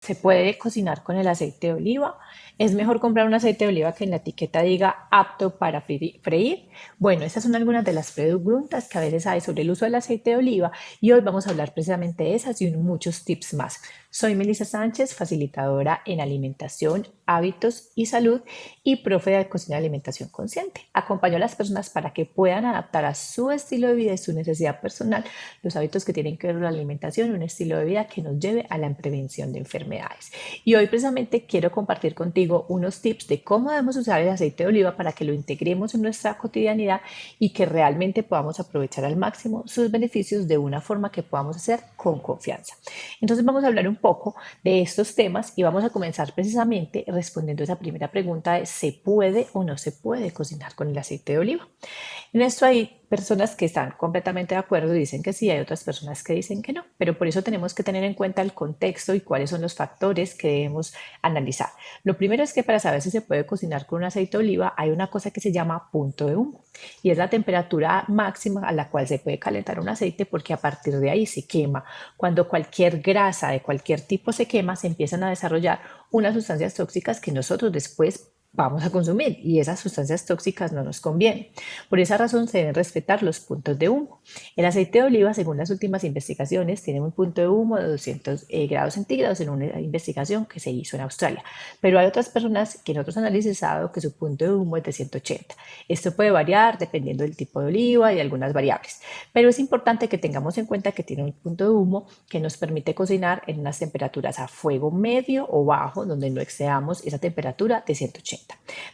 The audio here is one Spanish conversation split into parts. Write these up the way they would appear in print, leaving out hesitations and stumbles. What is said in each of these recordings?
Se puede cocinar con el aceite de oliva. Es mejor comprar un aceite de oliva que en la etiqueta diga apto para freír. Bueno, estas son algunas de las preguntas que a veces hay sobre el uso del aceite de oliva y hoy vamos a hablar precisamente de esas y muchos tips más. Soy Melissa Sánchez, facilitadora en alimentación, hábitos y salud y profe de cocina y alimentación consciente. Acompaño a las personas para que puedan adaptar a su estilo de vida y su necesidad personal los hábitos que tienen que ver con la alimentación, un estilo de vida que nos lleve a la prevención de enfermedades. Y hoy precisamente quiero compartir contigo unos tips de cómo debemos usar el aceite de oliva para que lo integremos en nuestra cotidianidad y que realmente podamos aprovechar al máximo sus beneficios de una forma que podamos hacer con confianza. Entonces vamos a hablar un poco de estos temas y vamos a comenzar precisamente respondiendo a esa primera pregunta de ¿se puede o no se puede cocinar con el aceite de oliva? En esto hay personas que están completamente de acuerdo y dicen que sí, hay otras personas que dicen que no, pero por eso tenemos que tener en cuenta el contexto y cuáles son los factores que debemos analizar. Lo primero es que para saber si se puede cocinar con un aceite de oliva hay una cosa que se llama punto de humo y es la temperatura máxima a la cual se puede calentar un aceite porque a partir de ahí se quema. Cuando cualquier grasa de cualquier tipo se quema, se empiezan a desarrollar unas sustancias tóxicas que nosotros después vamos a consumir y esas sustancias tóxicas no nos convienen. Por esa razón se deben respetar los puntos de humo. El aceite de oliva, según las últimas investigaciones, tiene un punto de humo de 200 grados centígrados en una investigación que se hizo en Australia. Pero hay otras personas que en otros análisis han dado que su punto de humo es de 180. Esto puede variar dependiendo del tipo de oliva y de algunas variables. Pero es importante que tengamos en cuenta que tiene un punto de humo que nos permite cocinar en unas temperaturas a fuego medio o bajo, donde no excedamos esa temperatura de 180.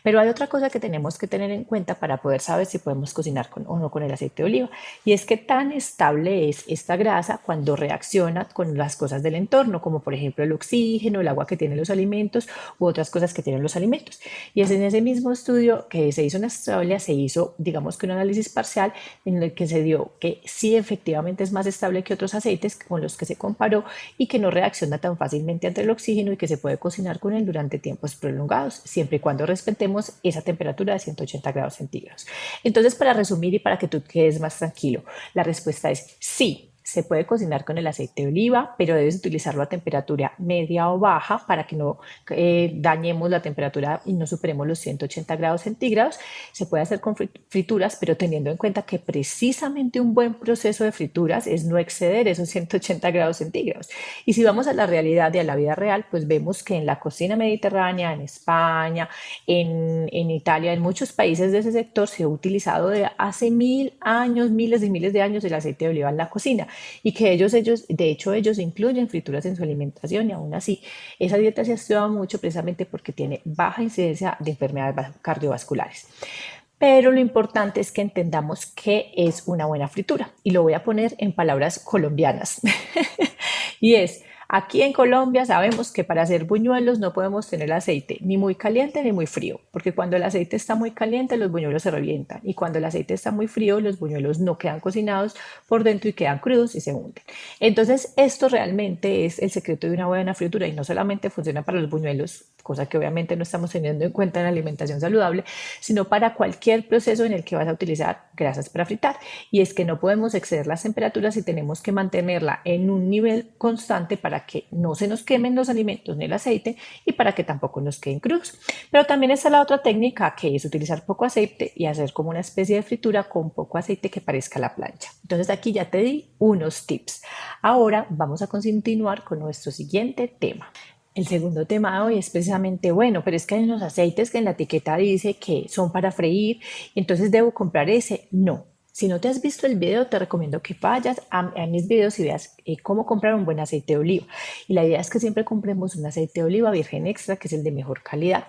Pero hay otra cosa que tenemos que tener en cuenta para poder saber si podemos cocinar o no con el aceite de oliva y es que tan estable es esta grasa cuando reacciona con las cosas del entorno, como por ejemplo el oxígeno, el agua que tienen los alimentos u otras cosas que tienen los alimentos. Y es en ese mismo estudio que se hizo en Australia, se hizo, digamos que un análisis parcial en el que se dio que sí efectivamente es más estable que otros aceites con los que se comparó y que no reacciona tan fácilmente ante el oxígeno y que se puede cocinar con él durante tiempos prolongados, siempre y cuando respetemos esa temperatura de 180 grados centígrados. Entonces, para resumir y para que tú quedes más tranquilo, la respuesta es sí. Se puede cocinar con el aceite de oliva, pero debes utilizarlo a temperatura media o baja para que no dañemos la temperatura y no superemos los 180 grados centígrados. Se puede hacer con frituras, pero teniendo en cuenta que precisamente un buen proceso de frituras es no exceder esos 180 grados centígrados. Y si vamos a la realidad y a la vida real, pues vemos que en la cocina mediterránea, en España, en Italia, en muchos países de ese sector se ha utilizado de hace 1000 años, miles de años el aceite de oliva en la cocina y que de hecho ellos incluyen frituras en su alimentación y aún así esa dieta se ha estudiado mucho precisamente porque tiene baja incidencia de enfermedades cardiovasculares. Pero lo importante es que entendamos qué es una buena fritura y lo voy a poner en palabras colombianas. Y es, aquí en Colombia sabemos que para hacer buñuelos no podemos tener aceite ni muy caliente ni muy frío, porque cuando el aceite está muy caliente los buñuelos se revientan y cuando el aceite está muy frío los buñuelos no quedan cocinados por dentro y quedan crudos y se hunden. Entonces esto realmente es el secreto de una buena fritura y no solamente funciona para los buñuelos, cosa que obviamente no estamos teniendo en cuenta en la alimentación saludable, sino para cualquier proceso en el que vas a utilizar grasas para fritar. Y es que no podemos exceder las temperaturas y tenemos que mantenerla en un nivel constante para que no se nos quemen los alimentos ni el aceite y para que tampoco nos queden crudos. Pero también está la otra técnica que es utilizar poco aceite y hacer como una especie de fritura con poco aceite que parezca la plancha. Entonces aquí ya te di unos tips. Ahora vamos a continuar con nuestro siguiente tema. El segundo tema de hoy es precisamente, bueno, pero es que hay unos aceites que en la etiqueta dice que son para freír, entonces debo comprar ese. No. Si no te has visto el video, te recomiendo que vayas a mis videos y veas cómo comprar un buen aceite de oliva. Y la idea es que siempre compremos un aceite de oliva virgen extra, que es el de mejor calidad.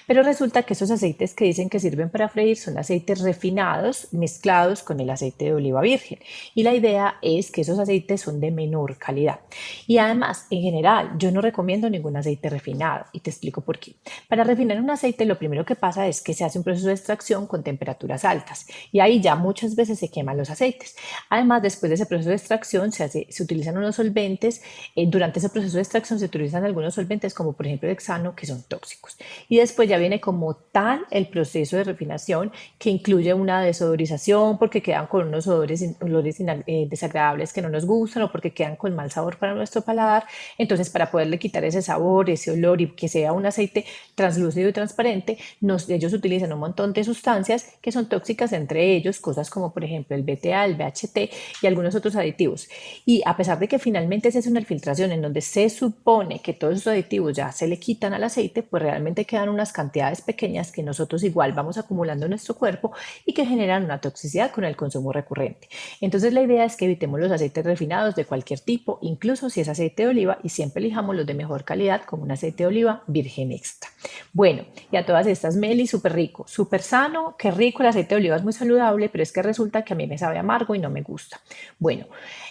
Pero resulta que esos aceites que dicen que sirven para freír son aceites refinados mezclados con el aceite de oliva virgen. Y la idea es que esos aceites son de menor calidad. Y además, en general, yo no recomiendo ningún aceite refinado y te explico por qué. Para refinar un aceite, lo primero que pasa es que se hace un proceso de extracción con temperaturas altas y ahí ya muchas veces se queman los aceites. Además, después de ese proceso de extracción se utiliza utilizan unos solventes, durante ese proceso de extracción se utilizan algunos solventes como por ejemplo el hexano que son tóxicos. Y después ya viene como tal el proceso de refinación que incluye una desodorización porque quedan con unos olores desagradables que no nos gustan o porque quedan con mal sabor para nuestro paladar. Entonces para poderle quitar ese sabor, ese olor y que sea un aceite translúcido y transparente, ellos utilizan un montón de sustancias que son tóxicas, entre ellos cosas como por ejemplo el BTA, el BHT y algunos otros aditivos. Y a pesar de que finalmente se hace una filtración en donde se supone que todos esos aditivos ya se le quitan al aceite, pues realmente quedan unas cantidades pequeñas que nosotros igual vamos acumulando en nuestro cuerpo y que generan una toxicidad con el consumo recurrente. Entonces la idea es que evitemos los aceites refinados de cualquier tipo, incluso si es aceite de oliva, y siempre elijamos los de mejor calidad como un aceite de oliva virgen extra. Bueno, y a todas estas, Meli, súper rico, súper sano, qué rico, el aceite de oliva es muy saludable, pero es que resulta que a mí me sabe amargo y no me gusta. Bueno,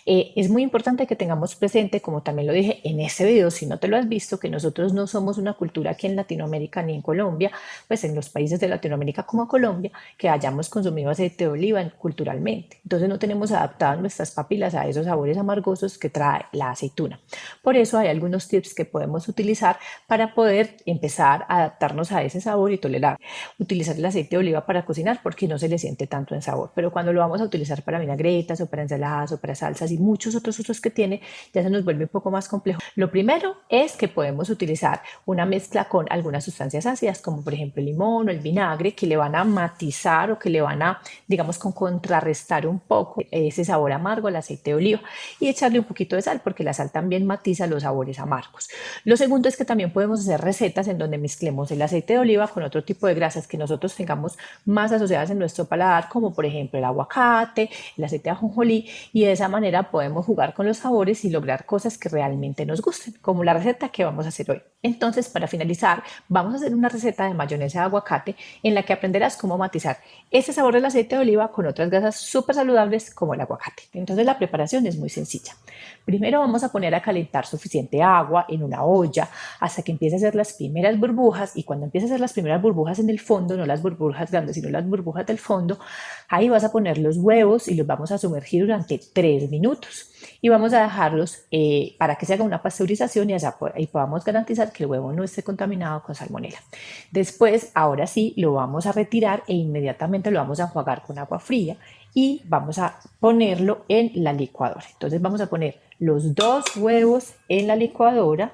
es muy importante que tengamos presente, como también lo dije en este video, si no te lo has visto, que nosotros no somos una cultura aquí en Latinoamérica ni en Colombia, pues en los países de Latinoamérica como Colombia, que hayamos consumido aceite de oliva culturalmente. Entonces no tenemos adaptadas nuestras papilas a esos sabores amargosos que trae la aceituna. Por eso hay algunos tips que podemos utilizar para poder empezar a adaptarnos a ese sabor y tolerar. Utilizar el aceite de oliva para cocinar porque no se le siente tanto en sabor, pero cuando lo vamos a utilizar para vinagretas o para ensaladas o para salsas y muchos otros usos que tiene, ya se nos vuelve un poco más complejo. Lo primero es que podemos utilizar una mezcla con algunas sustancias ácidas, como por ejemplo el limón o el vinagre, que le van a matizar o que le van a, digamos, contrarrestar un poco ese sabor amargo al aceite de oliva, y echarle un poquito de sal, porque la sal también matiza los sabores amargos. Lo segundo es que también podemos hacer recetas en donde mezclemos el aceite de oliva con otro tipo de grasas que nosotros tengamos más asociadas en nuestro paladar, como por ejemplo el aguacate, el aceite de ajonjolí, y de esa manera podemos jugar con los sabores y lograr cosas que realmente nos gusten, como la receta que vamos a hacer hoy. Entonces, para finalizar, vamos a hacer una receta de mayonesa de aguacate en la que aprenderás cómo matizar ese sabor del aceite de oliva con otras grasas súper saludables como el aguacate. Entonces, la preparación es muy sencilla. Primero vamos a poner a calentar suficiente agua en una olla hasta que empiece a hacer las primeras burbujas, y cuando empiece a hacer las primeras burbujas en el fondo, no las burbujas grandes, sino las burbujas del fondo, ahí vas a poner los huevos y los vamos a sumergir durante 3 minutos y vamos a dejarlos para que se haga una pasteurización y podamos garantizar que el huevo no esté contaminado con salmonela. Después, ahora sí, lo vamos a retirar e inmediatamente lo vamos a enjuagar con agua fría y vamos a ponerlo en la licuadora. Entonces vamos a poner los 2 huevos en la licuadora,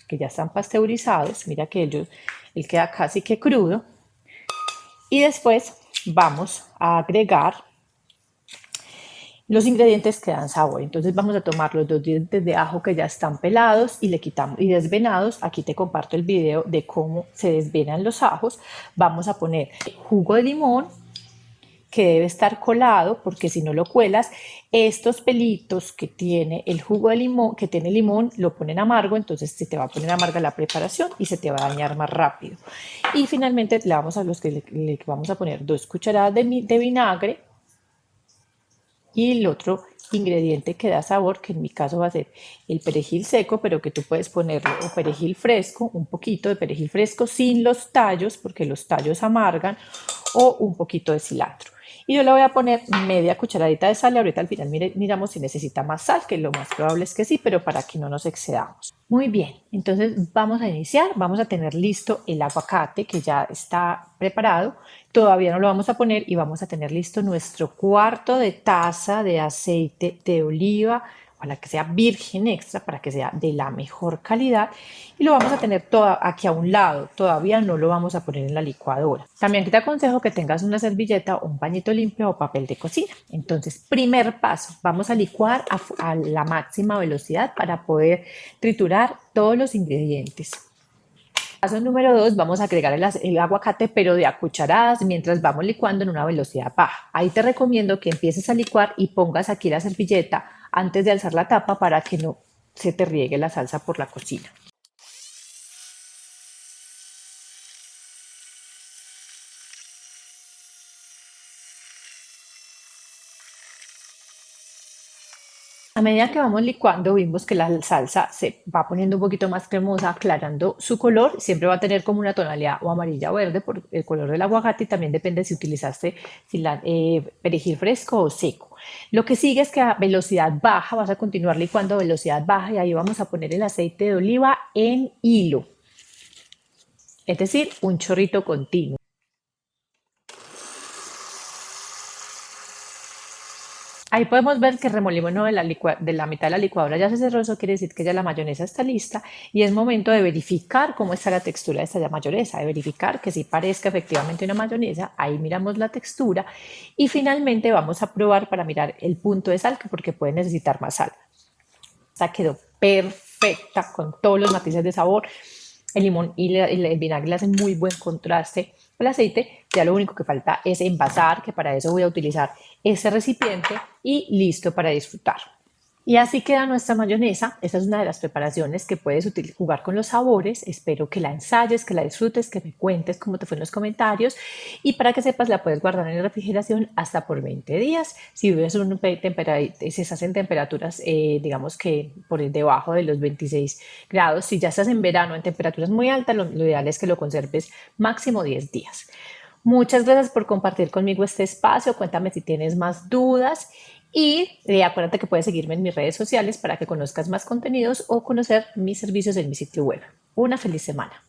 que ya están pasteurizados. Mira que él queda casi que crudo. Y después vamos a agregar los ingredientes que dan sabor. Entonces vamos a tomar los 2 dientes de ajo que ya están pelados y le quitamos y desvenados. Aquí te comparto el video de cómo se desvenan los ajos. Vamos a poner jugo de limón, que debe estar colado, porque si no lo cuelas, estos pelitos que tiene el jugo de limón, que tiene limón, lo ponen amargo, entonces se te va a poner amarga la preparación y se te va a dañar más rápido. Y finalmente le vamos a poner 2 cucharadas de vinagre, y el otro ingrediente que da sabor, que en mi caso va a ser el perejil seco, pero que tú puedes ponerle o perejil fresco, un poquito de perejil fresco sin los tallos, porque los tallos amargan, o un poquito de cilantro. Y yo le voy a poner media cucharadita de sal y ahorita al final miramos si necesita más sal, que lo más probable es que sí, pero para que no nos excedamos. Muy bien, entonces vamos a iniciar, vamos a tener listo el aguacate que ya está preparado, todavía no lo vamos a poner, y vamos a tener listo nuestro 1/4 de taza de aceite de oliva, ojalá que sea virgen extra para que sea de la mejor calidad, y lo vamos a tener todo aquí a un lado, todavía no lo vamos a poner en la licuadora. También te aconsejo que tengas una servilleta o un pañito limpio o papel de cocina. Entonces, primer paso, vamos a licuar a la máxima velocidad para poder triturar todos los ingredientes. Paso número 2, vamos a agregar el aguacate, pero de a cucharadas, mientras vamos licuando en una velocidad baja. Ahí te recomiendo que empieces a licuar y pongas aquí la servilleta antes de alzar la tapa para que no se te riegue la salsa por la cocina. A medida que vamos licuando, vimos que la salsa se va poniendo un poquito más cremosa, aclarando su color. Siempre va a tener como una tonalidad o amarilla o verde por el color del aguacate y también depende si utilizaste perejil fresco o seco. Lo que sigue es que a velocidad baja, vas a continuar licuando a velocidad baja y ahí vamos a poner el aceite de oliva en hilo, es decir, un chorrito continuo. Ahí podemos ver que el remolino de la mitad de la licuadora ya se cerró, eso quiere decir que ya la mayonesa está lista y es momento de verificar cómo está la textura de esta mayonesa, de verificar que sí parezca efectivamente una mayonesa, ahí miramos la textura y finalmente vamos a probar para mirar el punto de sal, porque puede necesitar más sal. Esta quedó perfecta con todos los matices de sabor. El limón y el vinagre le hacen muy buen contraste al aceite. Ya lo único que falta es envasar, que para eso voy a utilizar este recipiente y listo para disfrutar. Y así queda nuestra mayonesa. Esta es una de las preparaciones que puedes jugar con los sabores. Espero que la ensayes, que la disfrutes, que me cuentes cómo te fue en los comentarios. Y para que sepas, la puedes guardar en la refrigeración hasta por 20 días. Si vives si estás en temperaturas, digamos que por debajo de los 26 grados, si ya estás en verano en temperaturas muy altas, lo ideal es que lo conserves máximo 10 días. Muchas gracias por compartir conmigo este espacio. Cuéntame si tienes más dudas y acuérdate que puedes seguirme en mis redes sociales para que conozcas más contenidos o conocer mis servicios en mi sitio web. Una feliz semana.